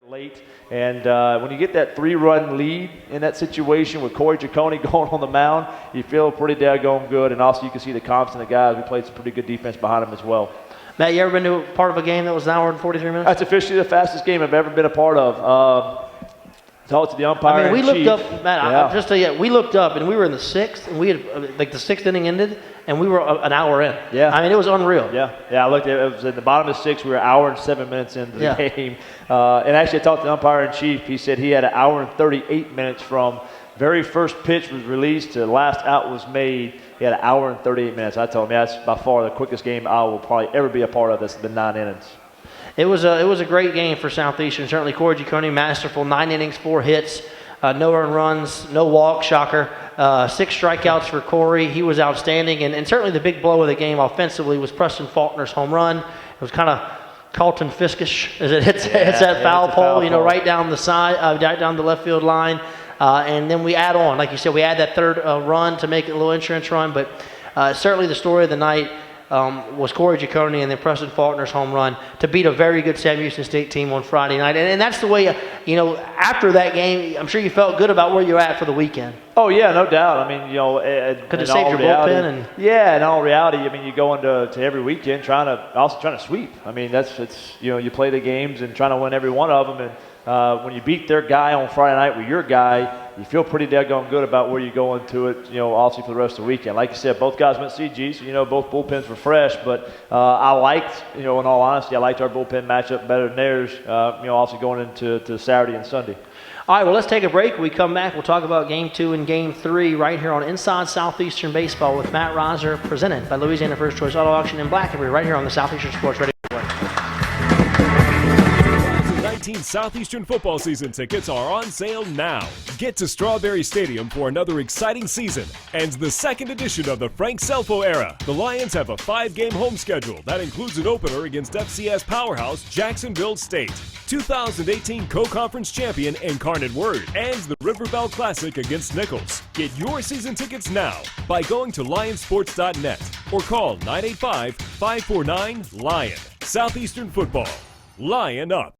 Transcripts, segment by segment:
late, and when you get that 3-run lead in that situation with Corey Ciccone going on the mound, you feel pretty daggone good, and also you can see the confidence in the guys. We played some pretty good defense behind them as well. Matt, you ever been to a part of a game that was an hour and 43 minutes? That's officially the fastest game I've ever been a part of. Talk to the umpire. I mean, we looked chief. up, Matt, just to tell you, we looked up and we were in the sixth, and we had, like, the sixth inning ended, and we were an hour in. Yeah. I mean, it was unreal. Yeah, I looked at it. It was at the bottom of the sixth. We were an hour and 7 minutes into the game. And actually, I talked to the umpire in chief. He said he had an hour and 38 minutes from very first pitch was released to last out was made. He had an hour and 38 minutes. I told him, that's by far the quickest game I will probably ever be a part of. That's been 9 innings. It was a great game for Southeastern. Certainly, Corey Ciccone, masterful. 9 innings, 4 hits. No earned runs, no walk, shocker. 6 strikeouts for Corey. He was outstanding. And certainly the big blow of the game offensively was Preston Faulkner's home run. It was kind of Carlton Fiskish as it hits that foul pole, right down the side, right down the left field line. And then we add on, like you said, we add that third run to make it a little insurance run. But certainly the story of the night was Corey Ciccone and then Preston Faulkner's home run to beat a very good Sam Houston State team on Friday night. And that's the way, after that game, I'm sure you felt good about where you're at for the weekend. Oh, yeah, no doubt. I mean, could have saved your bullpen. Yeah, in all reality, I mean, you go into every weekend trying to sweep. I mean, you play the games and trying to win every one of them. And when you beat their guy on Friday night with your guy, you feel pretty daggone good about where you go into it, obviously for the rest of the weekend. Like you said, both guys went CGs, so, both bullpens were fresh. But I liked, in all honesty, I liked our bullpen matchup better than theirs, obviously going into Saturday and Sunday. All right, well, let's take a break. When we come back, we'll talk about Game 2 and Game 3 right here on Inside Southeastern Baseball with Matt Reiser, presented by Louisiana First Choice Auto Auction in Blackberry, right here on the Southeastern Sports Radio Network. 2019 Southeastern football season tickets are on sale now. Get to Strawberry Stadium for another exciting season and the second edition of the Frank Selfo era. The Lions have a 5-game home schedule that includes an opener against FCS powerhouse Jacksonville State, 2018 co-conference champion Incarnate Word, and the River Bell Classic against Nichols. Get your season tickets now by going to lionsports.net or call 985-549-LION. Southeastern football. Lion up.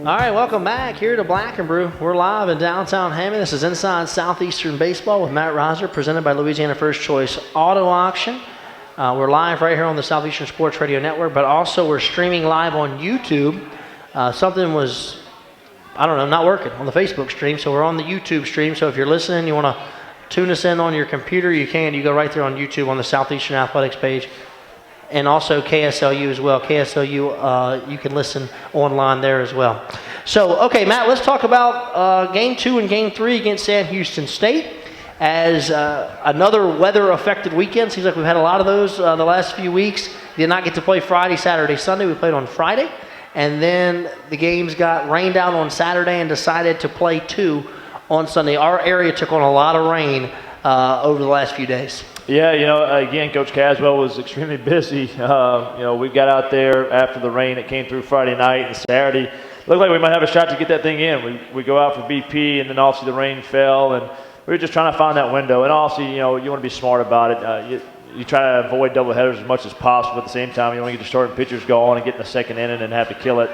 All right, welcome back here to Black and Brew. We're live in downtown Hammond. This is Inside Southeastern Baseball with Matt Reiser, presented by Louisiana First Choice Auto Auction. We're live right here on the Southeastern Sports Radio Network, but also we're streaming live on YouTube. Something was, not working on the Facebook stream, so we're on the YouTube stream. So if you're listening, you want to tune us in on your computer, you can. You go right there on YouTube on the Southeastern Athletics page. And also KSLU as well. KSLU, you can listen online there as well. So, okay, Matt, let's talk about Game 2 and Game 3 against Sam Houston State. As another weather-affected weekend. Seems like we've had a lot of those the last few weeks. Did not get to play Friday, Saturday, Sunday. We played on Friday. and then the games got rained out on Saturday and decided to play 2 on Sunday. Our area took on a lot of rain over the last few days. Yeah, again, Coach Caswell was extremely busy. We got out there after the rain that came through Friday night and Saturday. Looked like we might have a shot to get that thing in. We go out for BP, and then obviously the rain fell, and we were just trying to find that window. And obviously, you want to be smart about it. You try to avoid doubleheaders as much as possible, but at the same time, you want to get the starting pitchers going and get in the second inning and have to kill it.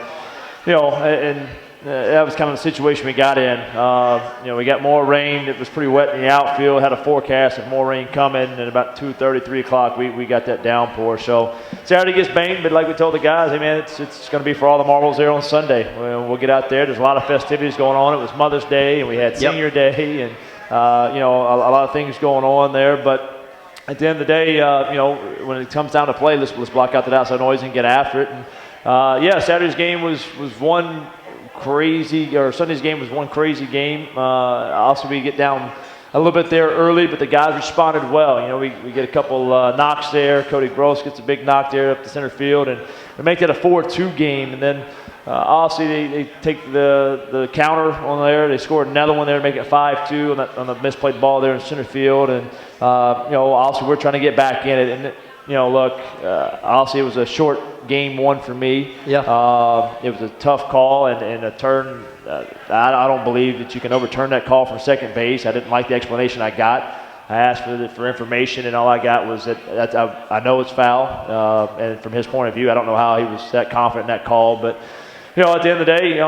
That was kind of the situation we got in. We got more rain. It was pretty wet in the outfield. Had a forecast of more rain coming, and about 2:30, 3 o'clock, we got that downpour. So Saturday gets banged, but like we told the guys, hey man, it's going to be for all the marbles there on Sunday. We'll get out there. There's a lot of festivities going on. It was Mother's Day, and we had Senior Day, and a lot of things going on there. But at the end of the day, when it comes down to play, let's block out that outside noise and get after it. And Saturday's game was one crazy, or Sunday's game was one crazy game. Also, we get down a little bit there early, but the guys responded well. We get a couple knocks there. Cody Gross gets a big knock there up the center field, and we make that a 4-2 game. And then obviously they take the counter on there. They scored another one there to make it 5-2 on the misplayed ball there in center field. And obviously we're trying to get back in it. And obviously it was a short game 1 for me. Yeah. It was a tough call and a turn. I don't believe that you can overturn that call from second base. I didn't like the explanation I got. I asked for information, and all I got was that I know it's foul. And from his point of view, I don't know how he was that confident in that call. But, at the end of the day,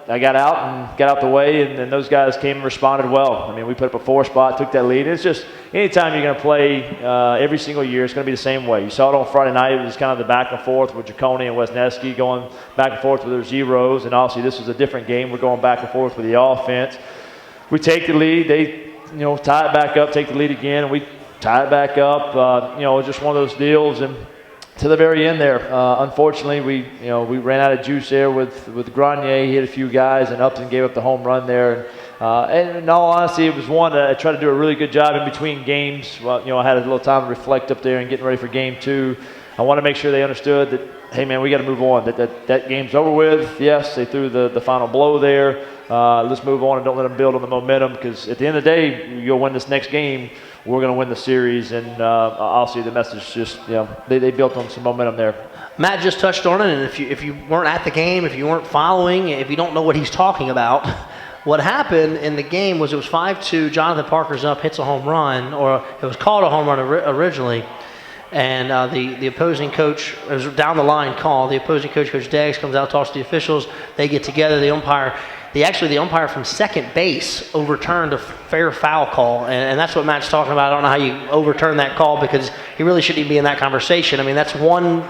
I got out and got out the way, and those guys came and responded well. I mean, we put up a 4 spot, took that lead. It's just anytime you're going to play every single year, it's going to be the same way. You saw it on Friday night. It was kind of the back and forth with Jacone and Wesneski going back and forth with their zeros, and obviously this was a different game. We're going back and forth with the offense. We take the lead. They, tie it back up, take the lead again, and we tie it back up. Just one of those deals, and to the very end there, unfortunately, we ran out of juice there with Grenier. He hit a few guys, and Upton gave up the home run there. And in all honesty, it was one that I tried to do a really good job in between games. Well, I had a little time to reflect up there and getting ready for game 2. I want to make sure they understood that, hey man, we got to move on. That game's over with. Yes, they threw the final blow there. Let's move on and don't let them build on the momentum, because at the end of the day, you'll win this next game. We're going to win the series, and obviously the message just, they built on some momentum there. Matt just touched on it, and if you weren't at the game, if you weren't following, if you don't know what he's talking about, what happened in the game was it was 5-2. Jonathan Parker's up, hits a home run, or it was called a home run originally. And the opposing coach, it was down the line call. The opposing coach, Coach Daggs, comes out, talks to the officials. They get together. The umpire from second base overturned a fair foul call, and that's what Matt's talking about. I don't know how you overturn that call, because he really shouldn't even be in that conversation. I mean, that's one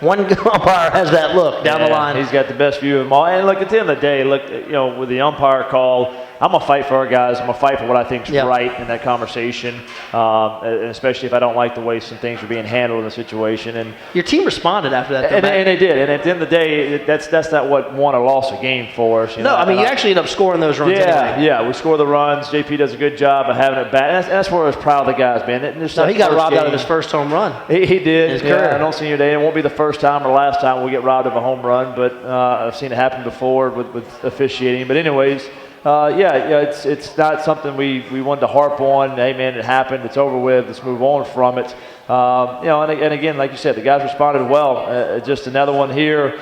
umpire has that look down the line. He's got the best view of them all. And look, at the end of the day, with the umpire call, I'm going to fight for our guys. I'm going to fight for what I think is right in that conversation, and especially if I don't like the way some things are being handled in the situation. And your team responded after that, though, and they did. And at the end of the day, that's not what won or lost a game for us. No, I mean, you actually end up scoring those runs anyway. Yeah, we score the runs. JP does a good job of having it back. And that's where I was proud of the guys, man. He got robbed out of his first home run. He did. In his career. I don't see Senior Day. It won't be the first time or last time we get robbed of a home run, but I've seen it happen before with officiating. But anyways, it's not something we wanted to harp on. Hey, man, it happened. It's over with. Let's move on from it. And again, like you said, the guys responded well. Just another one here.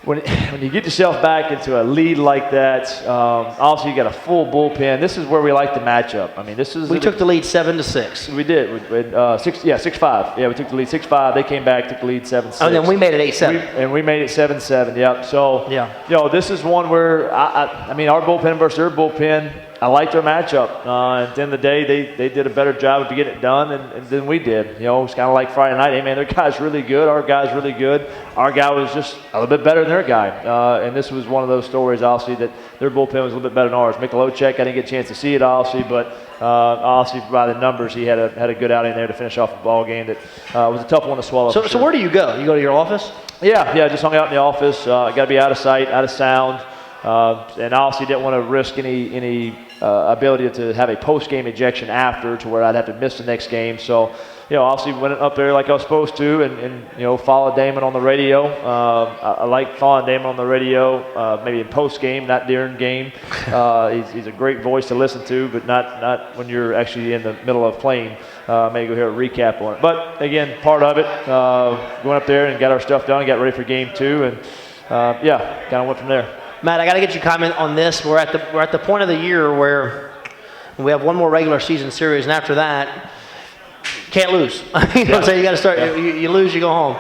When you get yourself back into a lead like that, obviously you got a full bullpen. This is where we like the matchup. I mean, we took the lead 7-6. We did. 6-5. Yeah, we took the lead 6-5. They came back, took the lead 7-6. And then we made it 8-7. And we made it 7-7. Yep. So this is one where I mean, our bullpen versus their bullpen. I liked our matchup. At the end of the day, they did a better job of getting it done than we did. It's kind of like Friday night. Hey, man, their guy's really good. Our guy's really good. Our guy was just a little bit better than their guy. And this was one of those stories, obviously, that their bullpen was a little bit better than ours. Michalowicz, I didn't get a chance to see it, obviously, but obviously by the numbers, he had a good outing there to finish off the ball game that was a tough one to swallow. So where do you go? You go to your office? Yeah, just hung out in the office. Got to be out of sight, out of sound. And obviously didn't want to risk any ability to have a post-game ejection after, to where I'd have to miss the next game. So, obviously went up there like I was supposed to, and followed Damon on the radio. I like following Damon on the radio, maybe in post-game, not during game. He's a great voice to listen to, but not when you're actually in the middle of playing. Maybe go hear a recap on it. But again, part of it, going up there and got our stuff done, got ready for game 2, and kind of went from there. Matt, I got to get your comment on this. We're at the point of the year where we have one more regular season series, and after that, can't lose. So you got to start. Yeah. You lose, you go home.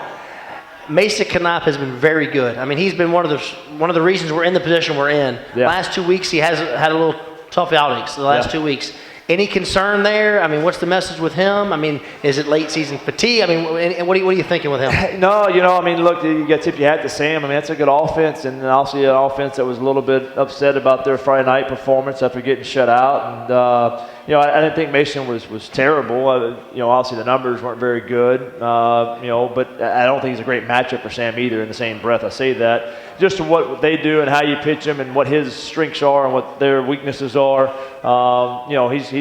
Mason Knapp has been very good. I mean, he's been one of the reasons we're in the position we're in. Yeah. Last 2 weeks, he has had a little tough outings. The last 2 weeks. Any concern there? I mean, what's the message with him? I mean, is it late season fatigue? I mean, what are you thinking with him? No, I mean, look, you got to tip your hat to Sam. I mean, that's a good offense, and obviously an offense that was a little bit upset about their Friday night performance after getting shut out. And I didn't think Mason was terrible. Obviously the numbers weren't very good. But I don't think he's a great matchup for Sam either. In the same breath, I say that. Just to what they do and how you pitch him and what his strengths are and what their weaknesses are.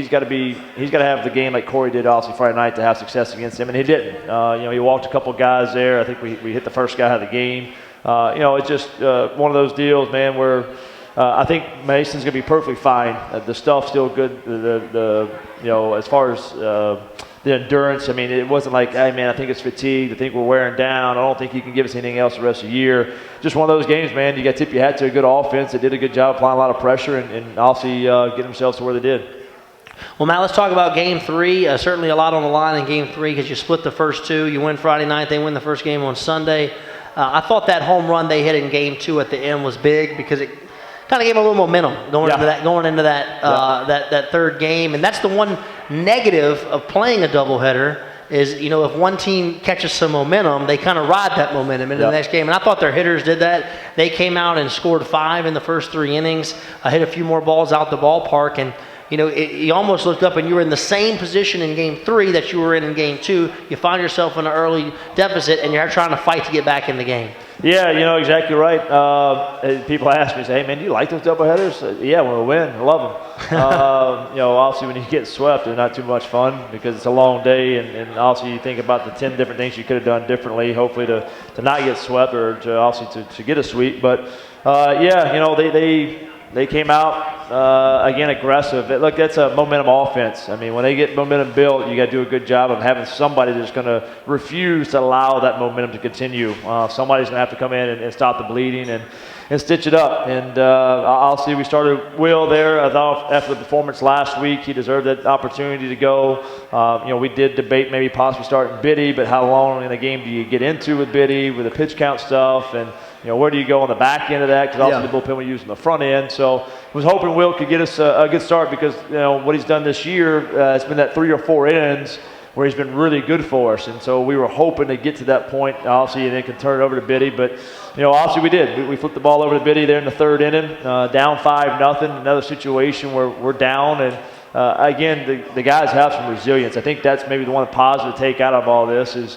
He's got to have the game like Corey did obviously Friday night to have success against him, and he didn't. He walked a couple guys there. I think we hit the first guy out of the game. It's just one of those deals, man, where I think Mason's going to be perfectly fine. The stuff's still good. As far as the endurance, I mean, it wasn't like, hey, man, I think it's fatigued. I think we're wearing down. I don't think he can give us anything else the rest of the year. Just one of those games, man. You got to tip your hat to a good offense. They did a good job applying a lot of pressure and obviously get themselves to where they did. Well, Matt, let's talk about Game 3. Certainly a lot on the line in Game 3 because you split the first 2. You win Friday night. They win the first game on Sunday. I thought that home run they hit in Game 2 at the end was big because it kind of gave them a little momentum going into that third game. And that's the one negative of playing a doubleheader is, if one team catches some momentum, they kind of ride that momentum into the next game. And I thought their hitters did that. They came out and scored 5 in the first 3 innings, hit a few more balls out the ballpark, and you almost looked up and you were in the same position in Game 3 that you were in Game 2. You find yourself in an early deficit, and you're trying to fight to get back in the game. Yeah, exactly right. People ask me, say, hey, man, do you like those doubleheaders? Yeah, when we win, I love them. Obviously when you get swept, they're not too much fun because it's a long day, and obviously you think about the 10 different things you could have done differently, hopefully to not get swept or to obviously to get a sweep. But, they came out, again, aggressive. Look, that's a momentum offense. I mean, when they get momentum built, you got to do a good job of having somebody that's going to refuse to allow that momentum to continue. Somebody's going to have to come in and stop the bleeding and stitch it up. And obviously we started Will there. I thought after the performance last week, he deserved that opportunity to go. We did debate maybe possibly starting Biddy, but how long in the game do you get into with Biddy, with the pitch count stuff, and where do you go on the back end of that? Because also the bullpen we use on the front end. So I was hoping Will could get us a good start because what he's done this year, it's been that 3 or 4 innings where he's been really good for us. And so we were hoping to get to that point, obviously, and then can turn it over to Biddy. But, obviously we did. We flipped the ball over to Biddy there in the 3rd inning, down 5-0, another situation where we're down. And, again, the guys have some resilience. I think that's maybe the one positive to take out of all this is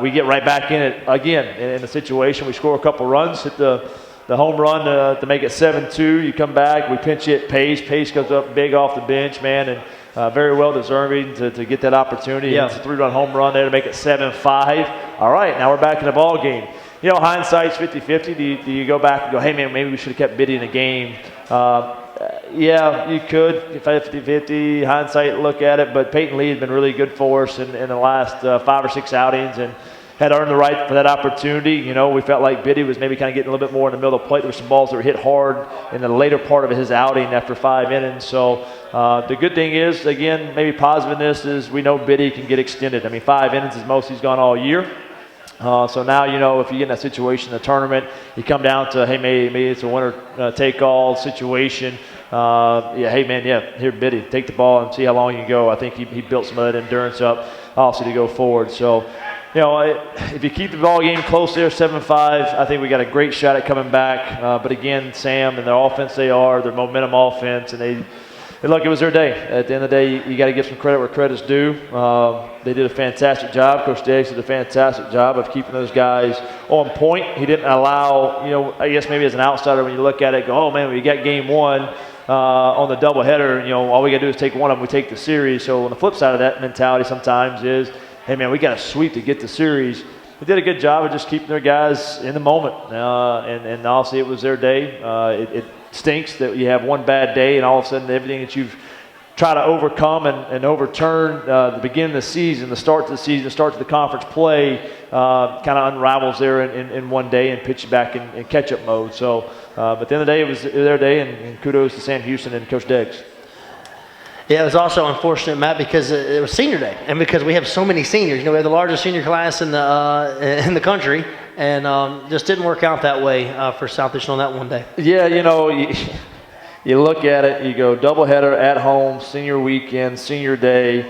we get right back in it again in the situation. We score a couple runs, hit the home run to make it 7-2. You come back, we pinch hit Pace. Pace comes up big off the bench, man, and very well deserving to get that opportunity. It's a 3-run home run there to make it 7-5. All right, now we're back in the ball game. Hindsight's 50-50. Do you go back and go, hey, man, maybe we should have kept Biddy in the game? Yeah, you could, if I had 50-50, hindsight, look at it. But Peyton Lee has been really good for us in the last 5 or 6 outings and had earned the right for that opportunity. We felt like Biddy was maybe kind of getting a little bit more in the middle of the plate. There were some balls that were hit hard in the later part of his outing after 5 innings. So the good thing is, again, maybe positive in this is we know Biddy can get extended. I mean, 5 innings is most he's gone all year. So now, if you get in that situation in the tournament, you come down to, hey, maybe it's a winner-take-all situation. Hey, man, here, Biddy, take the ball and see how long you can go. I think he built some of that endurance up, also, to go forward. So, if you keep the ball game close there, 7-5, I think we got a great shot at coming back. But, again, Sam and their offense, their momentum offense, and look, it was their day. At the end of the day, you got to give some credit where credit's due. They did a fantastic job. Coach Diggs did a fantastic job of keeping those guys on point. He didn't allow, I guess maybe as an outsider, when you look at it, go, oh, man, we got game one on the doubleheader. All we got to do is take one of them. We take the series. So on the flip side of that mentality sometimes is, hey, man, we got to sweep to get the series. They did a good job of just keeping their guys in the moment. And honestly, it was their day. It stinks that you have one bad day and all of a sudden everything that you've tried to overcome and overturn the beginning of the season, the start to the season, the start to the conference play kind of unravels there in one day and pitch you back in catch-up mode. So at the end of the day, it was their day, and kudos to Sam Houston and Coach Diggs. Yeah, it was also unfortunate, Matt, because it was senior day, and because we have so many seniors. We have the largest senior class in the country, and just didn't work out that way for Southeastern on that one day. Yeah, you look at it, you go doubleheader at home, senior weekend, senior day.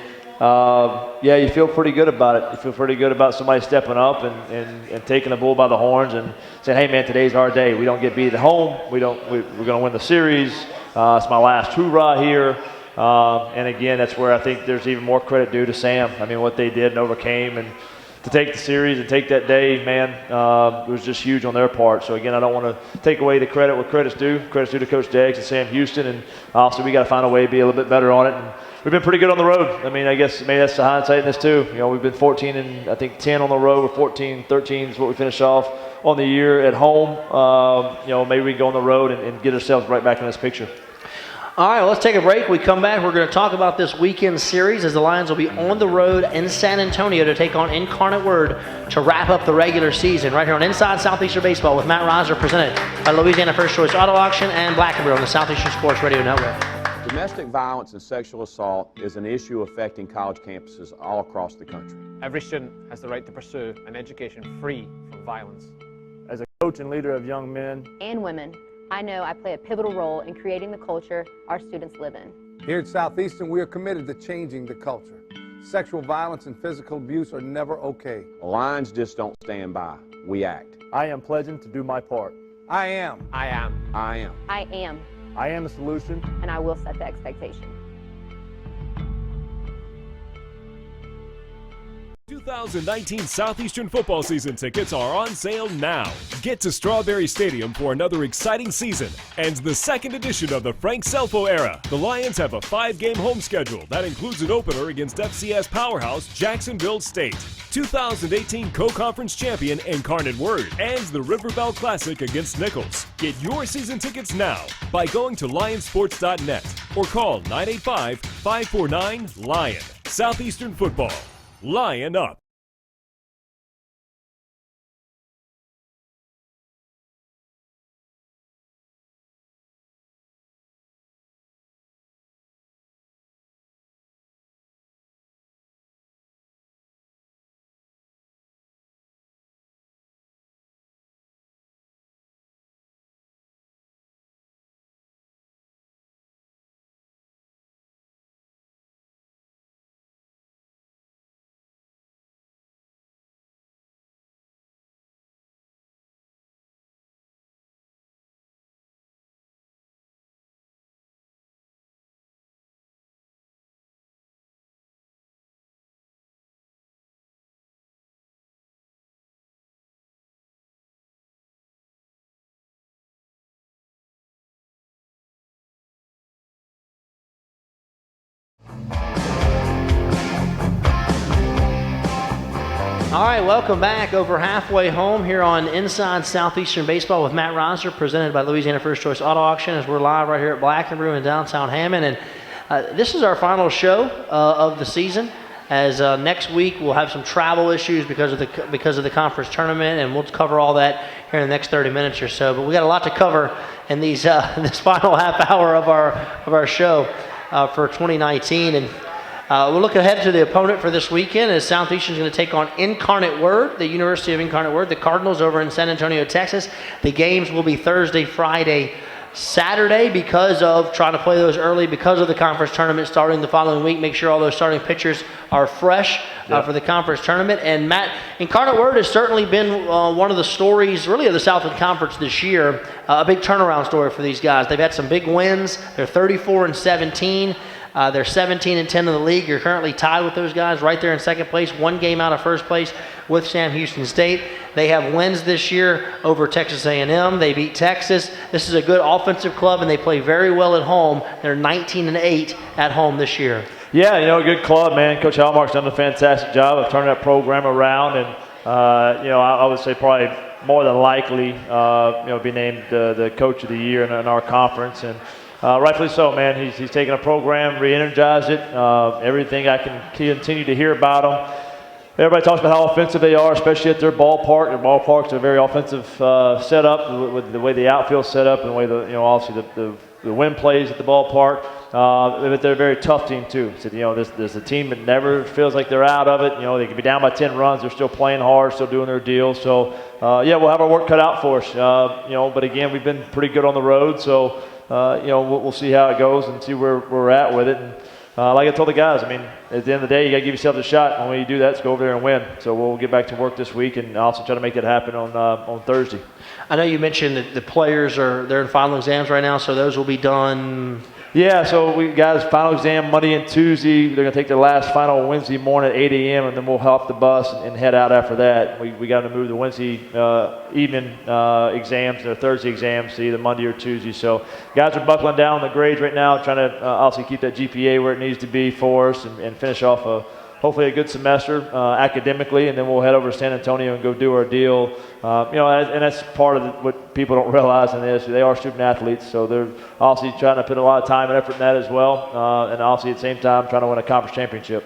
You feel pretty good about it. You feel pretty good about somebody stepping up and taking the bull by the horns and saying, hey, man, today's our day. We don't get beat at home. We're going to win the series. It's my last hoorah here. And again, that's where I think there's even more credit due to Sam. I mean, what they did and overcame, and to take the series and take that day, man, it was just huge on their part. So again, I don't want to take away the credit where credit's due. Credit's due to Coach Diggs and Sam Houston, and obviously we got to find a way to be a little bit better on it. And we've been pretty good on the road. I mean, I guess maybe that's the hindsight in this too. We've been 14 and I think 10 on the road. We're 14, 13 is what we finish off on the year at home. Maybe we can go on the road and get ourselves right back in this picture. All right, well, let's take a break. We come back. We're going to talk about this weekend series as the Lions will be on the road in San Antonio to take on Incarnate Word to wrap up the regular season right here on Inside Southeastern Baseball with Matt Riser, presented by Louisiana First Choice Auto Auction and Black & Blue on the Southeastern Sports Radio Network. Domestic violence and sexual assault is an issue affecting college campuses all across the country. Every student has the right to pursue an education free from violence. As a coach and leader of young men and women, I know I play a pivotal role in creating the culture our students live in. Here at Southeastern, we are committed to changing the culture. Sexual violence and physical abuse are never okay. Lions just don't stand by. We act. I am pledging to do my part. I am. I am. I am. I am. I am the solution. And I will set the expectation. 2019 Southeastern football season tickets are on sale now. Get to Strawberry Stadium for another exciting season and the second edition of the Frank Selfo era. The Lions have a 5-game home schedule that includes an opener against FCS powerhouse Jacksonville State, 2018 co-conference champion Incarnate Word, and the River Bell Classic against Nichols. Get your season tickets now by going to lionsports.net or call 985-549-LION. Southeastern football. Lion up. All right, welcome back. Over halfway home here on Inside Southeastern Baseball with Matt Riser, presented by Louisiana First Choice Auto Auction, as we're live right here at Black & Brew in downtown Hammond. And this is our final show of the season, as next week we'll have some travel issues because of the conference tournament, and we'll cover all that here in the next 30 minutes or so. But we got a lot to cover in these this final half hour of our show for 2019. And we'll look ahead to the opponent for this weekend, as Southeastern is going to take on Incarnate Word, the University of Incarnate Word, the Cardinals over in San Antonio, Texas. The games will be Thursday, Friday, Saturday because of trying to play those early because of the conference tournament starting the following week. Make sure all those starting pitchers are fresh for the conference tournament. And Matt, Incarnate Word has certainly been one of the stories really of the Southland Conference this year, a big turnaround story for these guys. They've had some big wins. They're 34-17. They're 17-10 in the league. You're currently tied with those guys right there in second place, one game out of first place with Sam Houston State. They have wins this year over Texas A&M. They beat Texas. This is a good offensive club, and they play very well at home. They're 19-8 at home this year. Yeah, a good club, man. Coach Hallmark's done a fantastic job of turning that program around, and I would say probably more than likely, be named the coach of the year in our conference, and rightfully so, man. He's taken a program, re-energized it. Everything I can continue to hear about them. Everybody talks about how offensive they are, especially at their ballpark. Their ballpark's a very offensive setup with the way the outfield's set up and the way obviously the wind plays at the ballpark. But they're a very tough team too. So there's a team that never feels like they're out of it. They can be down by 10 runs, they're still playing hard, still doing their deal. So we'll have our work cut out for us. But again, we've been pretty good on the road, so we'll see how it goes and see where we're at with it. And, like I told the guys, at the end of the day, you got to give yourself a shot. And when you do that, let's go over there and win. So we'll get back to work this week and also try to make that happen on Thursday. I know you mentioned that the players they're in final exams right now, so those will be done. Yeah, so we guys final exam Monday and Tuesday. They're going to take their last final Wednesday morning at 8 a.m. and then we'll hop the bus and head out after that. We got to move the Wednesday evening exams to their Thursday exams to either Monday or Tuesday. So guys are buckling down on the grades right now, trying to obviously keep that GPA where it needs to be for us and finish off hopefully a good semester academically, and then we'll head over to San Antonio and go do our deal. And that's part of what people don't realize in this. They are student athletes, so they're obviously trying to put a lot of time and effort in that as well, and obviously at the same time trying to win a conference championship.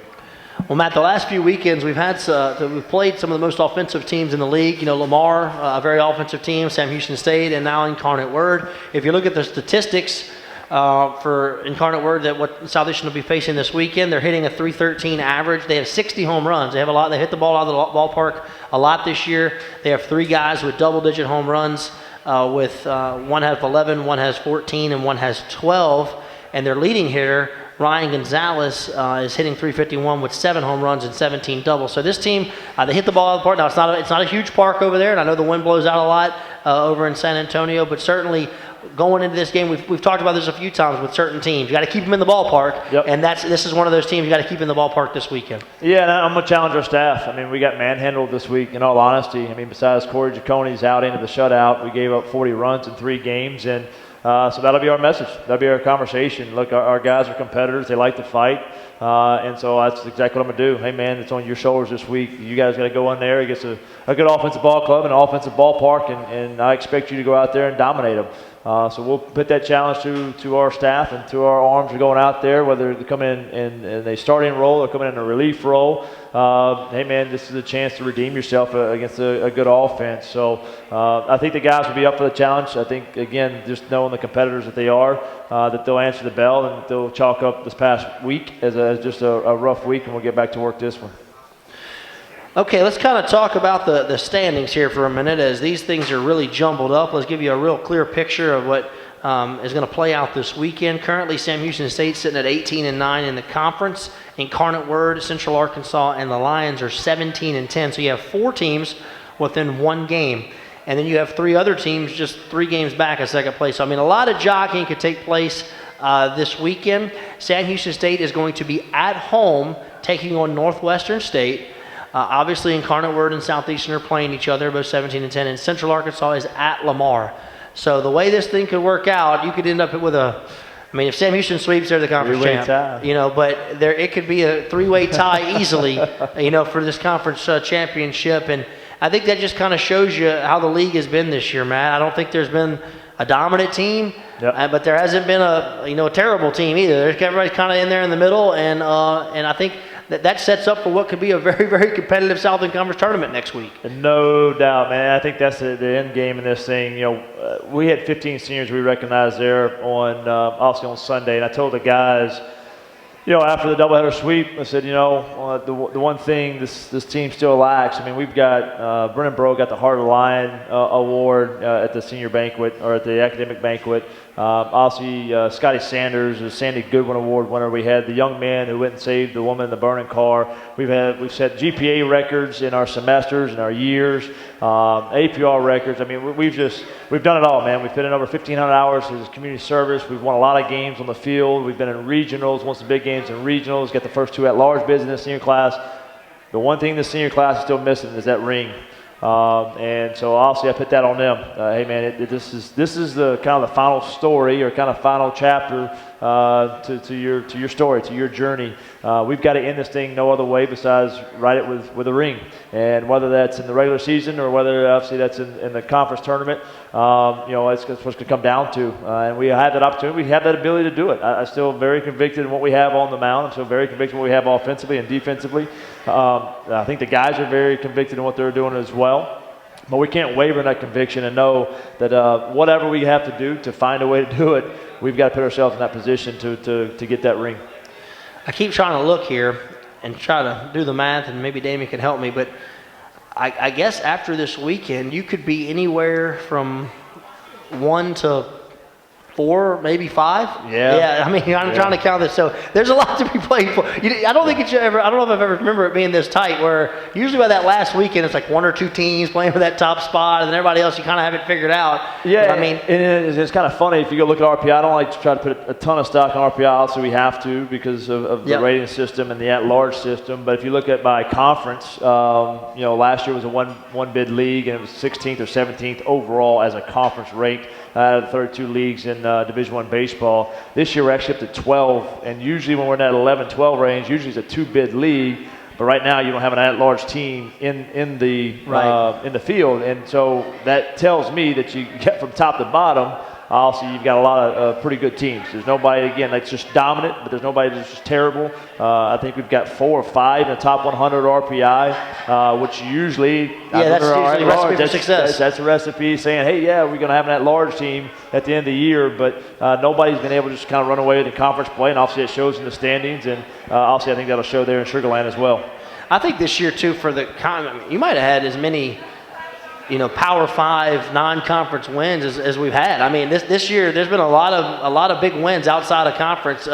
Well, Matt, the last few weekends we've played some of the most offensive teams in the league. Lamar, a very offensive team, Sam Houston State, and now Incarnate Word. If you look at the statistics for Incarnate Word, that what Southeastern will be facing this weekend, they're hitting a .313 average. They have 60 home runs. They have a lot. They hit the ball out of the ballpark a lot this year. They have 3 guys with double-digit home runs. One has 11, one has 14, and one has 12. And their leading hitter, Ryan Gonzalez, is hitting .351 with 7 home runs and 17 doubles. So this team, they hit the ball out of the park. Now it's not a huge park over there, and I know the wind blows out a lot over in San Antonio, but certainly going into this game, we've talked about this a few times with certain teams. You got to keep them in the ballpark, and this is one of those teams you got to keep in the ballpark this weekend. Yeah, and I'm gonna challenge our staff. We got manhandled this week. In all honesty, besides Corey Giaccone's out into the shutout, we gave up 40 runs in 3 games, and so that'll be our message. That'll be our conversation. Look, our guys are competitors. They like to fight. And so that's exactly what I'm going to do. Hey, man, it's on your shoulders this week. You guys got to go in there against a good offensive ball club and an offensive ballpark, and I expect you to go out there and dominate them. So we'll put that challenge to our staff and to our arms are going out there, whether they come in a starting role or coming in a relief role. Hey, man, this is a chance to redeem yourself against a good offense. So I think the guys will be up for the challenge. I think, again, just knowing the competitors that they are, that they'll answer the bell and they'll chalk up this past week as just a rough week, and we'll get back to work this one. Okay, let's kind of talk about the standings here for a minute, as these things are really jumbled up. Let's give you a real clear picture of what is going to play out this weekend. Currently, Sam Houston State sitting at 18-9 in the conference. Incarnate Word, Central Arkansas, and the Lions are 17-10. So you have 4 teams within 1 game. And then you have 3 other teams just 3 games back at second place. So, a lot of jockeying could take place this weekend. Sam Houston State is going to be at home taking on Northwestern State. Obviously, Incarnate Word and Southeastern are playing each other, both 17-10, and Central Arkansas is at Lamar. So the way this thing could work out, you could end up with if Sam Houston sweeps, they're the conference champ. But it could be a 3-way tie easily, for this conference championship. And I think that just kind of shows you how the league has been this year, Matt. I don't think there's been a dominant team, but there hasn't been a terrible team either. Everybody's kind of in there in the middle, and I think that sets up for what could be a very, very competitive Southern Conference tournament next week. No doubt, man. I think that's the end game in this thing. We had 15 seniors we recognized there obviously on Sunday, and I told the guys, after the doubleheader sweep, I said, the one thing this team still lacks. We've got Brennan Bro got the Heart of the Lion award at the senior banquet or at the academic banquet. Obviously, Scotty Sanders, the Sandy Goodwin Award winner. We had the young man who went and saved the woman in the burning car. We've set GPA records in our semesters and our years, APR records. I mean, we've done it all, man. We've put in over 1,500 hours as community service. We've won a lot of games on the field. We've been in regionals, won some big games in regionals. Got the first 2 at-large bids in the senior class. The one thing the senior class is still missing is that ring. And so obviously I put that on them. Hey man, this is the kind of the final story or kind of final chapter to your story, to your journey. We've got to end this thing no other way besides write it with a ring. And whether that's in the regular season or whether obviously that's in the conference tournament, that's what's going to come down to. And we have that opportunity. We have that ability to do it. I'm still very convicted in what we have on the mound. I'm still very convicted in what we have offensively and defensively. I think the guys are very convicted in what they're doing as well. But we can't waver in that conviction and know that whatever we have to do to find a way to do it, we've got to put ourselves in that position to get that ring. I keep trying to look here and try to do the math, and maybe Damien can help me, but I guess after this weekend, you could be anywhere from 1 to 4, maybe 5. Yeah. I mean, I'm trying to count this. So there's a lot to be played for. I don't think I don't know if I've ever remember it being this tight. Where usually by that last weekend, it's like 1 or 2 teams playing for that top spot, and then everybody else you kind of have it figured out. Yeah. But, I mean, it's kind of funny if you go look at RPI. I don't like to try to put a ton of stock on RPI. Also, we have to because of the rating system and the at-large system. But if you look at my conference, last year was a one bid league, and it was 16th or 17th overall as a conference ranked out of the 32 leagues in Division I baseball. This year we're actually up to 12, and usually when we're in that 11-12 range, usually it's a 2-bid league. But right now you don't have an at-large team in the field, and so that tells me that you get from top to bottom. Also, you've got a lot of pretty good teams. There's nobody, again, that's just dominant, but there's nobody that's just terrible. I think we've got 4 or 5 in the top 100 RPI, which usually that's usually a recipe for success. That's a recipe saying, hey, yeah, we're going to have an at-large team at the end of the year, but nobody's been able to just kind of run away with the conference play, and obviously it shows in the standings, and obviously I think that'll show there in Sugar Land as well. I think this year, too, you might have had as many Power 5 non-conference wins as we've had. I mean, this year there's been a lot of big wins outside of conference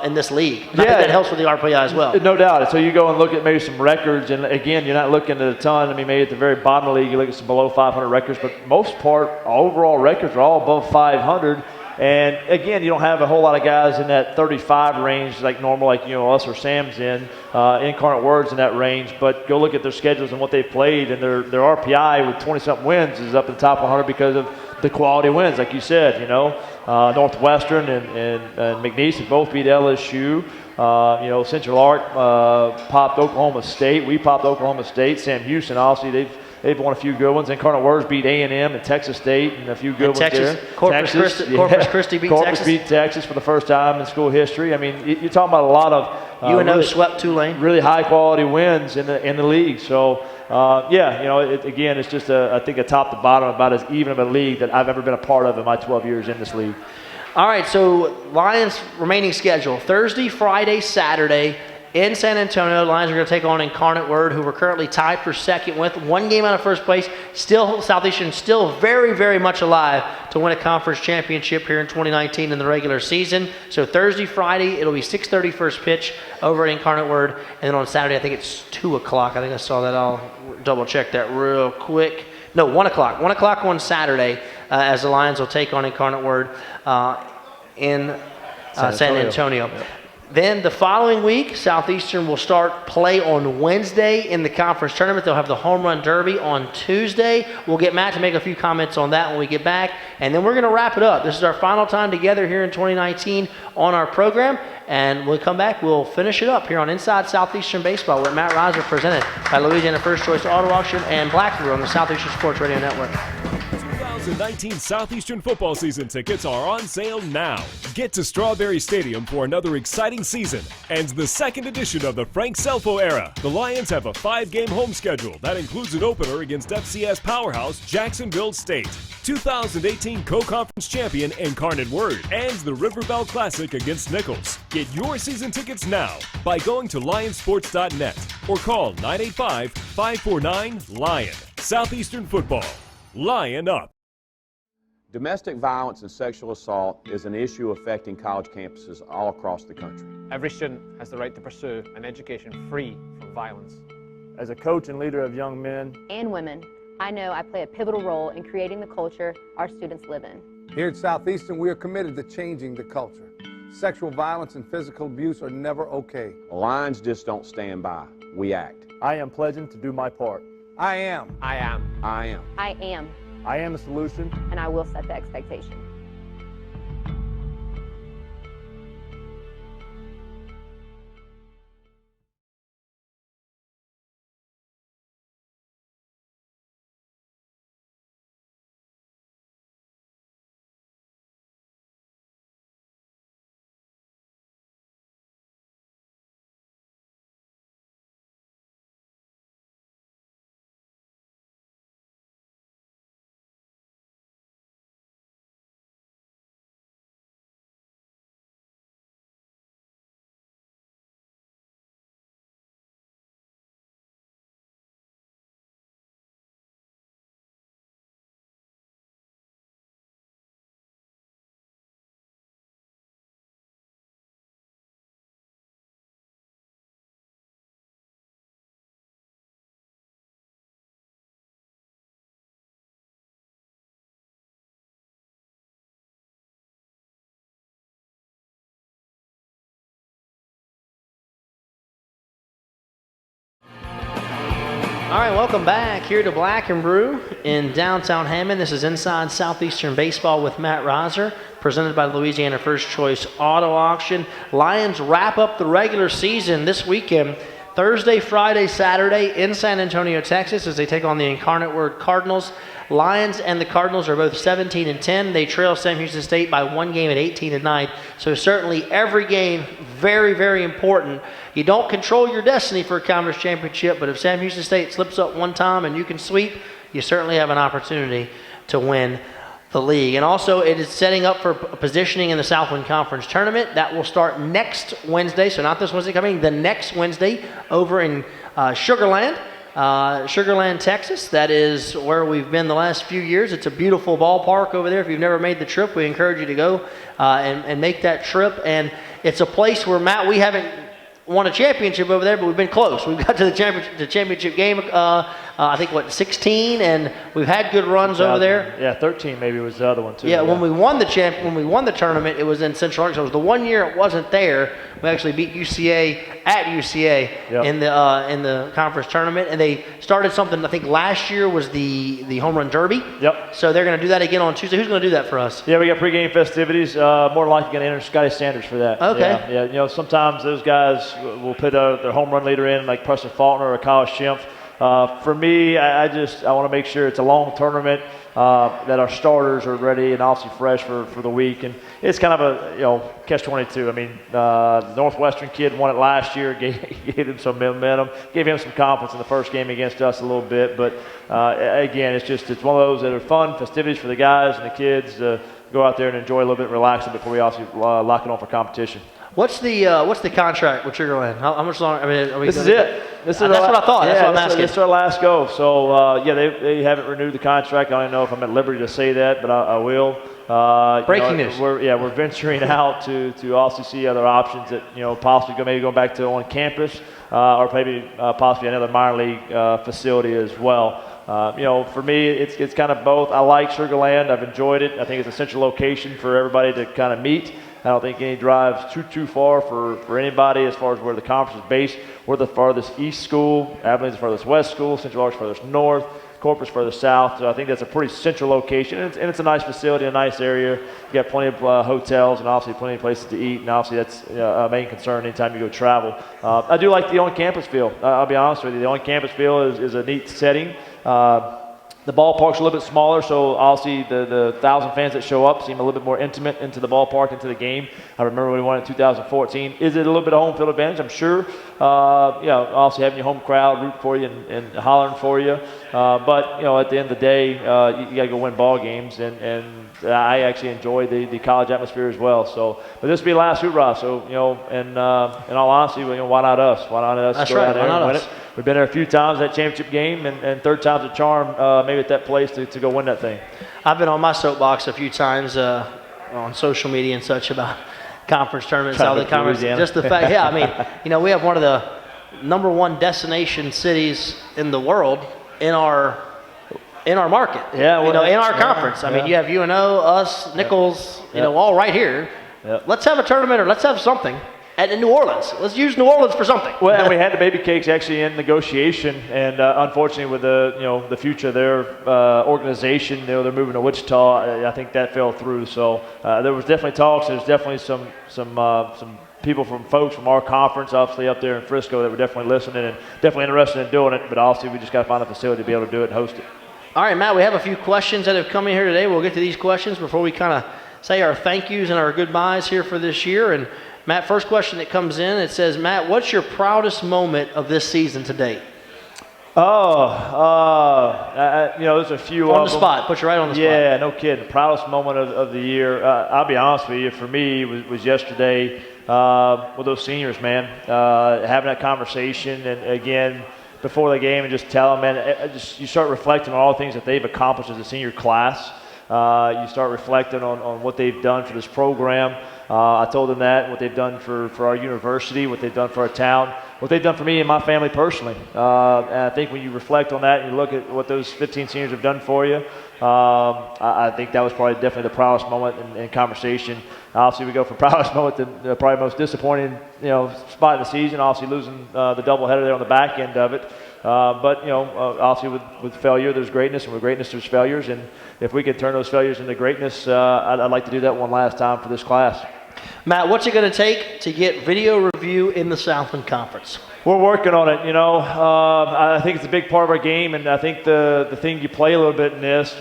in this league. I think that helps with the RPI as well. No doubt. So you go and look at maybe some records, and again, you're not looking at a ton. I mean, maybe at the very bottom of the league, you look at some below 500 records, but most part, overall records are all above 500. And again, you don't have a whole lot of guys in that 35 range like normal, like us or Sam's in. Incarnate Word's in that range, but go look at their schedules and what they've played, and their RPI with 20-something wins is up in the top 100 because of the quality wins, like you said. Northwestern and McNeese have both beat LSU. Central Arc popped Oklahoma State. We popped Oklahoma State. Sam Houston, obviously, they've won a few good ones. Incarnate Words beat A&M and Texas State and a few good ones there. Corpus Christi beat Texas. Beat Texas for the first time in school history. I mean, you're talking about a lot of UNO swept Tulane. Really high-quality wins in the league. So, again, it's just, I think, a top to bottom about as even of a league that I've ever been a part of in my 12 years in this league. All right, so Lions' remaining schedule, Thursday, Friday, Saturday. In San Antonio, the Lions are going to take on Incarnate Word, who we're currently tied for second with. 1 game out of first place. Still, Southeastern still very, very much alive to win a conference championship here in 2019 in the regular season. So Thursday, Friday, it'll be 6:30 first pitch over at Incarnate Word. And then on Saturday, I think it's 2 o'clock. I think I saw that. I'll double-check that real quick. No, 1 o'clock. 1 o'clock on Saturday as the Lions will take on Incarnate Word in San Antonio. Yep. Then the following week, Southeastern will start play on Wednesday in the conference tournament. They'll have the Home Run Derby on Tuesday. We'll get Matt to make a few comments on that when we get back. And then we're going to wrap it up. This is our final time together here in 2019 on our program. And when we come back, we'll finish it up here on Inside Southeastern Baseball with Matt Riser, presented by Louisiana First Choice Auto Auction and Blackbird on the Southeastern Sports Radio Network. 2019 Southeastern football season tickets are on sale now. Get to Strawberry Stadium for another exciting season and the second edition of the Frank Selfo era. The Lions have a 5-game home schedule that includes an opener against FCS powerhouse Jacksonville State, 2018 co-conference champion Incarnate Word, and the River Bell Classic against Nichols. Get your season tickets now by going to lionsports.net or call 985-549-LION. Southeastern football. Lion up. Domestic violence and sexual assault is an issue affecting college campuses all across the country. Every student has the right to pursue an education free from violence. As a coach and leader of young men and women, I know I play a pivotal role in creating the culture our students live in. Here at Southeastern, we are committed to changing the culture. Sexual violence and physical abuse are never okay. Lions just don't stand by. We act. I am pledging to do my part. I am. I am. I am. I am, I am the solution. and I will set the expectation. All right, welcome back here to Black and Brew in downtown Hammond. This is Inside Southeastern Baseball with Matt Riser, presented by Louisiana First Choice Auto Auction. Lions wrap up the regular season this weekend, Thursday, Friday, Saturday in San Antonio, Texas, as they take on the Incarnate Word Cardinals. Lions and the Cardinals are both 17-10. They trail Sam Houston State by 1 game at 18-9. So certainly every game very, very important. You don't control your destiny for a conference championship, but if Sam Houston State slips up one time and you can sweep, you certainly have an opportunity to win the league. And also it is setting up for positioning in the Southland Conference Tournament. That will start next Wednesday, so not this Wednesday coming, the next Wednesday over in Sugarland. Sugarland, Texas. That is where we've been the last few years. It's a beautiful ballpark over there. If you've never made the trip, we encourage you to go and make that trip. And it's a place where, Matt, we haven't won a championship over there, but we've been close. We've got to the championship game, I think, 16, and we've had good runs over there. Yeah, 13 maybe was the other one, too. Yeah, when we won the tournament, it was in Central Arkansas. It was the one year it wasn't there. We actually beat UCA at UCA in the conference tournament, and they started something. I think last year was the home run derby. Yep. So they're going to do that again on Tuesday. Who's going to do that for us? Yeah, we got pregame festivities. More than likely going to enter Scotty Sanders for that. Okay. Yeah, you know, sometimes those guys will put their home run leader in, like Preston Faulkner or Kyle Schimpf. For me, I want to make sure it's a long tournament, that our starters are ready and obviously fresh for the week. And it's kind of a, catch-22. I mean, the Northwestern kid won it last year, gave him some momentum, gave him some confidence in the first game against us a little bit. But again, it's one of those that are fun festivities for the guys and the kids to go out there and enjoy a little bit, relax a bit before we obviously lock it on for competition. What's the contract with Sugarland? How much longer? I mean, this is it. That's what I thought. Yeah, that's what I'm asking. It's our last go. So they haven't renewed the contract. I don't know if I'm at liberty to say that, but I will. Breaking news. We're venturing out to also see other options that possibly maybe going back to on campus or maybe possibly another minor league facility as well. For me, it's kind of both. I like Sugarland. I've enjoyed it. I think it's a central location for everybody to kind of meet. I don't think any drives too far for anybody as far as where the conference is based. We're the farthest east school. Abilene's the farthest west school. Central Arkansas farthest north. Corpus further south. So I think that's a pretty central location. And it's a nice facility, a nice area. You got plenty of hotels and obviously plenty of places to eat. And obviously that's a main concern anytime you go travel. I do like the on-campus feel. I'll be honest with you. The on-campus feel is a neat setting. The ballpark's a little bit smaller, so obviously the 1,000 fans that show up seem a little bit more intimate into the ballpark, into the game. I remember when we won in 2014. Is it a little bit of home field advantage? I'm sure. Obviously having your home crowd root for you and hollering for you. But at the end of the day, you got to go win ball games, and I actually enjoy the college atmosphere as well. So, but this will be the last hoorah. So, in all honesty, why not us? Why not us That's go right. out there and win it? We've been there a few times, that championship game, and third time's a charm. maybe at that place to go win that thing. I've been on my soapbox a few times on social media and such about conference tournaments, Southern Conference. Just the fact, yeah, I mean, we have one of the #1 destination cities in the world in our market. Yeah, well, in our conference. I mean, you have UNO, us, Nichols, all right here. Yep. Let's have a tournament or let's have something in New Orleans. Let's use New Orleans for something. Well, and we had the Baby Cakes actually in negotiation, and unfortunately, with the future of their organization, they're moving to Wichita. I think that fell through. So there was definitely talks. There's definitely some people folks from our conference, obviously up there in Frisco, that were definitely listening and definitely interested in doing it. But obviously, we just got to find a facility to be able to do it and host it. All right, Matt. We have a few questions that have come in here today. We'll get to these questions before we kind of say our thank yous and our goodbyes here for this year. And Matt, first question that comes in, it says, Matt, what's your proudest moment of this season to date? There's a few on the spot. Put you right on the spot. Yeah, no kidding. The proudest moment of the year, I'll be honest with you, for me was yesterday with those seniors, man. Having that conversation, and again, before the game, and just tell them, man, you start reflecting on all the things that they've accomplished as a senior class. You start reflecting on what they've done for this program. I told them that, what they've done for our university, what they've done for our town, what they've done for me and my family personally. And I think when you reflect on that and you look at what those 15 seniors have done for you, I think that was probably definitely the proudest moment in conversation. Obviously, we go from proudest moment to probably most disappointing spot in the season, obviously losing the doubleheader there on the back end of it. But obviously with failure there's greatness, and with greatness there's failures, and if we can turn those failures into greatness, I'd like to do that one last time for this class. Matt, what's it going to take to get video review in the Southland Conference? We're working on it. I think it's a big part of our game, and I think the thing you play a little bit in this,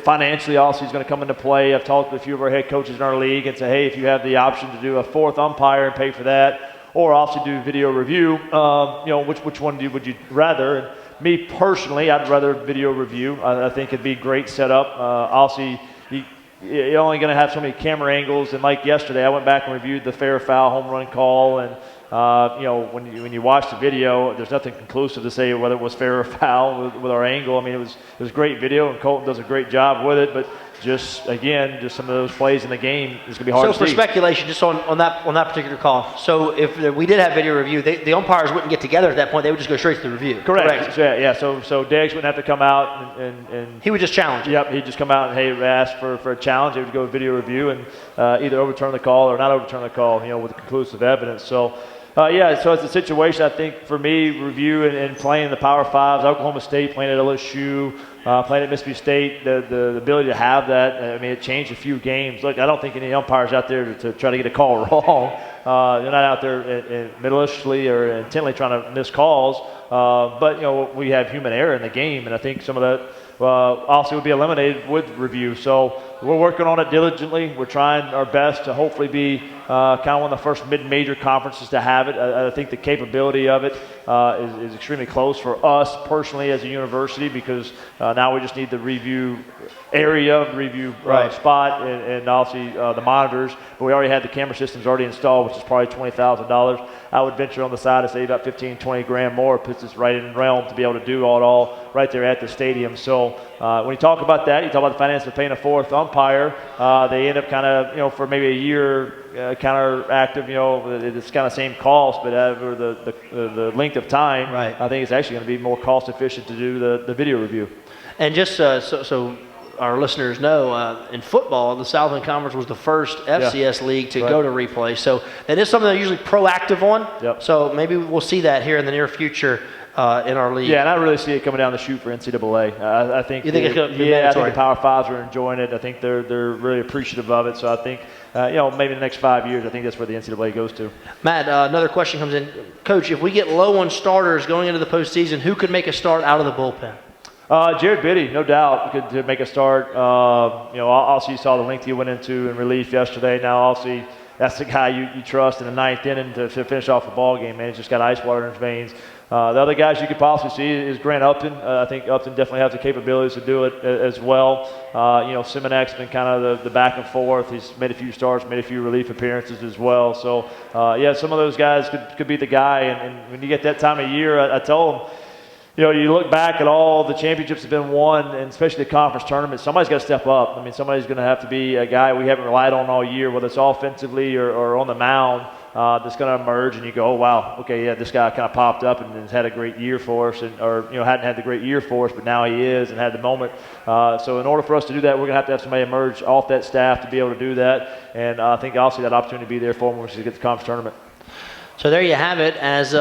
financially also is going to come into play. I've talked to a few of our head coaches in our league and say, hey, if you have the option to do a fourth umpire and pay for that, or also do video review, which one would you rather? And me personally, I'd rather video review. I think it'd be a great setup. Obviously, you're only going to have so many camera angles, and like yesterday, I went back and reviewed the fair foul home run call, and when you watch the video, there's nothing conclusive to say whether it was fair or foul with our angle. I mean, it was great video, and Colton does a great job with it, but just some of those plays in the game is going to be hard to see. So for speculation, just on that particular call, so if we did have video review, the umpires wouldn't get together at that point. They would just go straight to the review. Correct. Yeah. So Deggs wouldn't have to come out and he would just challenge. Yep. He'd just come out and ask for a challenge. They would go video review and either overturn the call or not overturn the call. With conclusive evidence. So. So it's a situation, I think, for me, review and playing in the Power Fives, Oklahoma State, playing at LSU, playing at Mississippi State, the ability to have that, it changed a few games. Look, I don't think any umpires out there to try to get a call wrong. They're not out there maliciously or intently trying to miss calls. But we have human error in the game, and I think some of that also would be eliminated with review. So we're working on it diligently. We're trying our best to hopefully be kind of one of the first mid-major conferences to have it. I think the capability of it is extremely close for us personally as a university, because now we just need the review area, review spot, and obviously the monitors. But we already had the camera systems already installed, which is probably $20,000. I would venture on the side to say about 15, 20 grand more. It puts us right in realm to be able to do it all right there at the stadium. So when you talk about that, you talk about the finances of paying a fourth umpire. They end up kind of, for maybe a year, counteractive, it's kind of same cost, but over the length of time, I think it's actually going to be more cost efficient to do the video review. And just so our listeners know, in football, the Southland Conference was the first FCS league to go to replay. So that is something they're usually proactive on. Yep. So maybe we'll see that here in the near future in our league. Yeah, and I really see it coming down the chute for NCAA. I think. You think it's going to be mandatory? I think the Power Fives are enjoying it. I think they're really appreciative of it. So I think maybe in the next 5 years, I think that's where the NCAA goes to. Matt, another question comes in. Coach, if we get low on starters going into the postseason, who could make a start out of the bullpen? Jared Biddy, no doubt, could make a start. Also you saw the length he went into in relief yesterday. Now, also that's the guy you trust in the ninth inning to finish off a ball game, man. He's just got ice water in his veins. The other guys you could possibly see is Grant Upton. I think Upton definitely has the capabilities to do it as well. Simonek's been kind of the back and forth. He's made a few starts, made a few relief appearances as well. So, some of those guys could be the guy. And when you get that time of year, I tell them, You know, you look back at all the championships that have been won, and especially the conference tournament, somebody's got to step up. I mean, somebody's going to have to be a guy we haven't relied on all year, whether it's offensively or on the mound, that's going to emerge, and you go, oh, wow, okay, yeah, this guy kind of popped up and has had a great year for us, or hadn't had the great year for us, but now he is and had the moment. So in order for us to do that, we're going to have somebody emerge off that staff to be able to do that, and I think obviously that opportunity to be there for him once we get to the conference tournament. So there you have it. As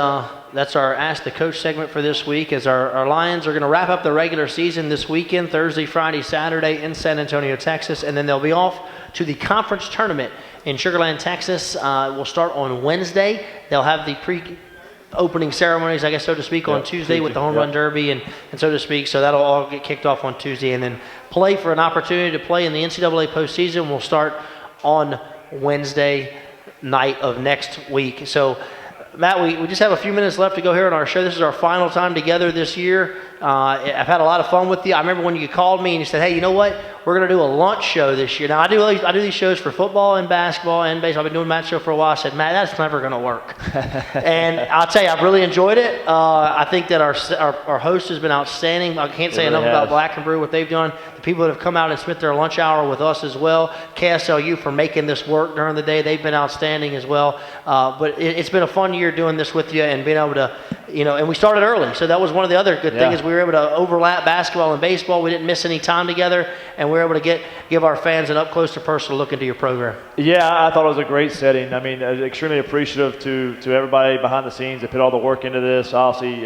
that's our Ask the Coach segment for this week. As our Lions are going to wrap up the regular season this weekend, Thursday, Friday, Saturday in San Antonio, Texas, and then they'll be off to the conference tournament in Sugar Land, Texas. We'll start on Wednesday. They'll have the pre-opening ceremonies, I guess, so to speak, on Tuesday with the home run derby and so to speak. So that'll all get kicked off on Tuesday, and then play for an opportunity to play in the NCAA postseason will start on Wednesday night of next week. So, Matt, we just have a few minutes left to go here on our show. This is our final time together this year. I've had a lot of fun with you. I remember when you called me and you said, hey, you know what? We're going to do a lunch show this year. Now, I do these shows for football and basketball and baseball. I've been doing Matt's show for a while. I said, Matt, that's never going to work. And I'll tell you, I've really enjoyed it. I think that our host has been outstanding. I can't say enough about Black and Brew, what they've done. The people that have come out and spent their lunch hour with us as well. KSLU for making this work during the day. They've been outstanding as well. But it's been a fun year doing this with you and being able to, and we started early. So that was one of the other good things. We were able to overlap basketball and baseball. We didn't miss any time together, and we were able to give our fans an up-close and personal look into your program. Yeah, I thought it was a great setting. I mean, extremely appreciative to everybody behind the scenes that put all the work into this. Obviously,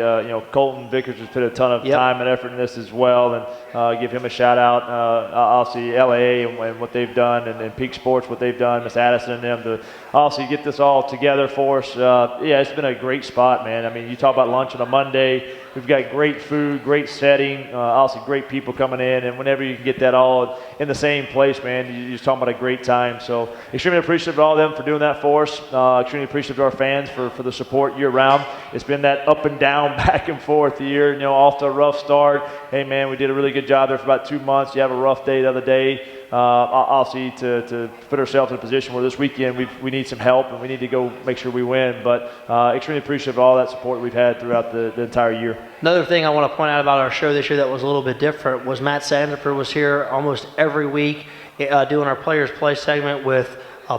Colton Vickers has put a ton of time and effort in this as well, and give him a shout-out. Obviously, LA and what they've done, and Peak Sports, what they've done, Miss Addison and them, to obviously get this all together for us. It's been a great spot, man. I mean, you talk about lunch on a Monday. We've got great food, great setting, obviously great people coming in, and whenever you can get that all in the same place, man, you're just talking about a great time. So extremely appreciative of all of them for doing that for us. Extremely appreciative of our fans for the support year-round. It's been that up and down, back and forth year, off to a rough start. Hey, man, we did a really good job there for about 2 months. You have a rough day the other day. Obviously, to put ourselves in a position where this weekend we need some help and we need to go make sure we win. But extremely appreciative of all that support we've had throughout the entire year. Another thing I want to point out about our show this year that was a little bit different was Matt Sandifer was here almost every week doing our Players Play segment with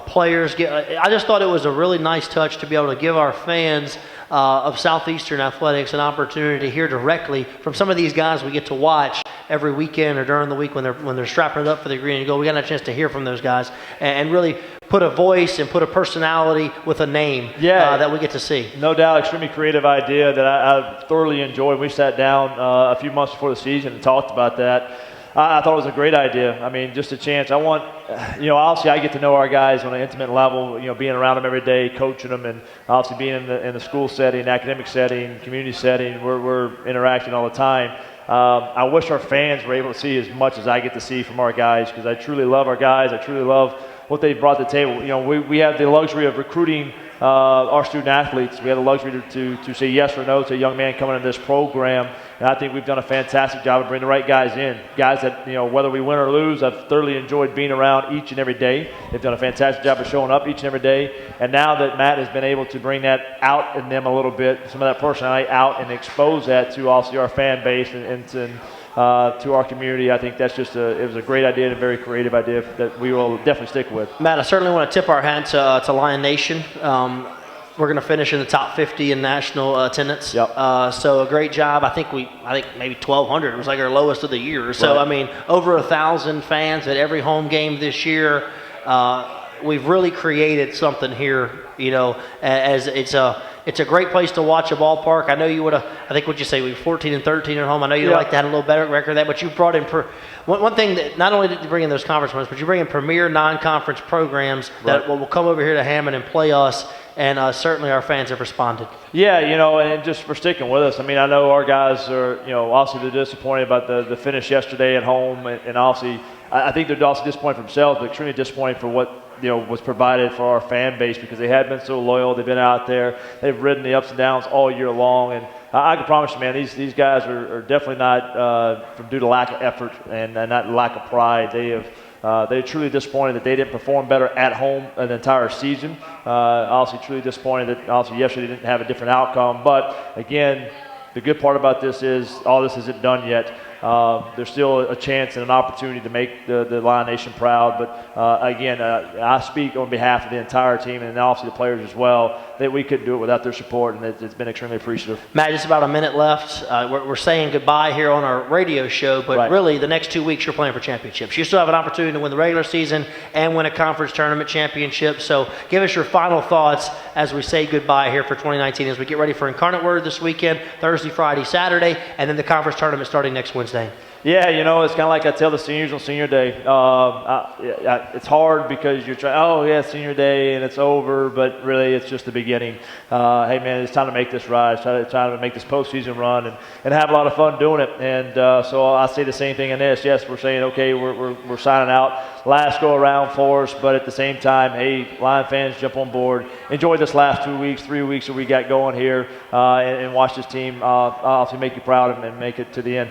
players. I just thought it was a really nice touch to be able to give our fans of Southeastern Athletics an opportunity to hear directly from some of these guys we get to watch every weekend or during the week when they're strapping it up for the Green and Gold. We got a chance to hear from those guys and really put a voice and put a personality with a name that we get to see. No doubt, extremely creative idea that I thoroughly enjoyed. We sat down a few months before the season and talked about that. I thought it was a great idea. I mean, just a chance. I want, obviously I get to know our guys on an intimate level, being around them every day, coaching them, and obviously being in the school setting, academic setting, community setting, we're interacting all the time. I wish our fans were able to see as much as I get to see from our guys, because I truly love our guys. I truly love what they've brought to the table. We have the luxury of recruiting our student athletes. We have the luxury to say yes or no to a young man coming in this program, and I think we've done a fantastic job of bringing the right guys in. Guys that, whether we win or lose, I've thoroughly enjoyed being around each and every day. They've done a fantastic job of showing up each and every day, and now that Matt has been able to bring that out in them a little bit, some of that personality out, and expose that to also our fan base and to our community, I think that's it was a great idea and a very creative idea that we will definitely stick with. Matt, I certainly want to tip our hat to Lion Nation. We're going to finish in the top 50 in national attendance. So a great job. I think maybe 1,200. It was like our lowest of the year. So, I mean, over 1,000 fans at every home game this year. We've really created something here, as it's a great place to watch a ballpark. I know you would have, I think what you say, we were 14 and 13 at home. I know you'd like to have a little better record of that, but you brought in, one thing that not only did you bring in those conference ones, but you bring in premier non-conference programs that will come over here to Hammond and play us, and certainly our fans have responded. Yeah, and just for sticking with us. I mean, I know our guys are, obviously they're disappointed about the finish yesterday at home, and obviously I think they're also disappointed for themselves, but extremely disappointed for what was provided for our fan base, because they had been so loyal. They've been out there. They've ridden the ups and downs all year long. And I can promise you, man, these guys are definitely not due to lack of effort and not lack of pride. They're truly disappointed that they didn't perform better at home an entire season. Obviously, truly disappointed that obviously yesterday didn't have a different outcome. But again, the good part about this is all this isn't done yet. There's still a chance and an opportunity to make the Lion Nation proud. But again, I speak on behalf of the entire team and obviously the players as well, that we couldn't do it without their support, and it's been extremely appreciative. Matt, just about a minute left. We're saying goodbye here on our radio show, but Right. really the next 2 weeks you're playing for championships. You still have an opportunity to win the regular season and win a conference tournament championship. So give us your final thoughts as we say goodbye here for 2019 as we get ready for Incarnate Word this weekend, Thursday, Friday, Saturday, and then the conference tournament starting next Wednesday. Yeah, it's kind of like I tell the seniors on senior day. It's hard because you're trying, oh, yeah, senior day, and it's over, but really it's just the beginning. Hey, man, it's time to make this rise, try to make this postseason run and have a lot of fun doing it. And so I say the same thing in this. Yes, we're saying, okay, we're signing out. Last go around for us, but at the same time, hey, Lion fans, jump on board. Enjoy this last 2 weeks, 3 weeks that we got going here and watch this team obviously make you proud and make it to the end.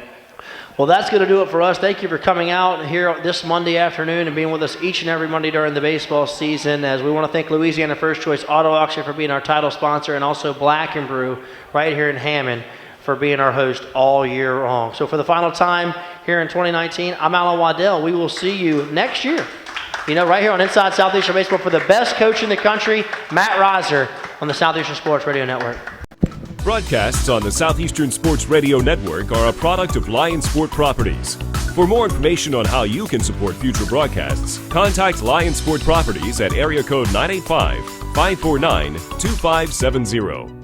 Well, that's going to do it for us. Thank you for coming out here this Monday afternoon and being with us each and every Monday during the baseball season. As we want to thank Louisiana First Choice Auto Auction for being our title sponsor, and also Black and Brew right here in Hammond for being our host all year long. So for the final time here in 2019, I'm Alan Waddell. We will see you next year, right here on Inside Southeastern Baseball for the best coach in the country, Matt Riser, on the Southeastern Sports Radio Network. Broadcasts on the Southeastern Sports Radio Network are a product of Lion Sport Properties. For more information on how you can support future broadcasts, contact Lion Sport Properties at area code 985-549-2570.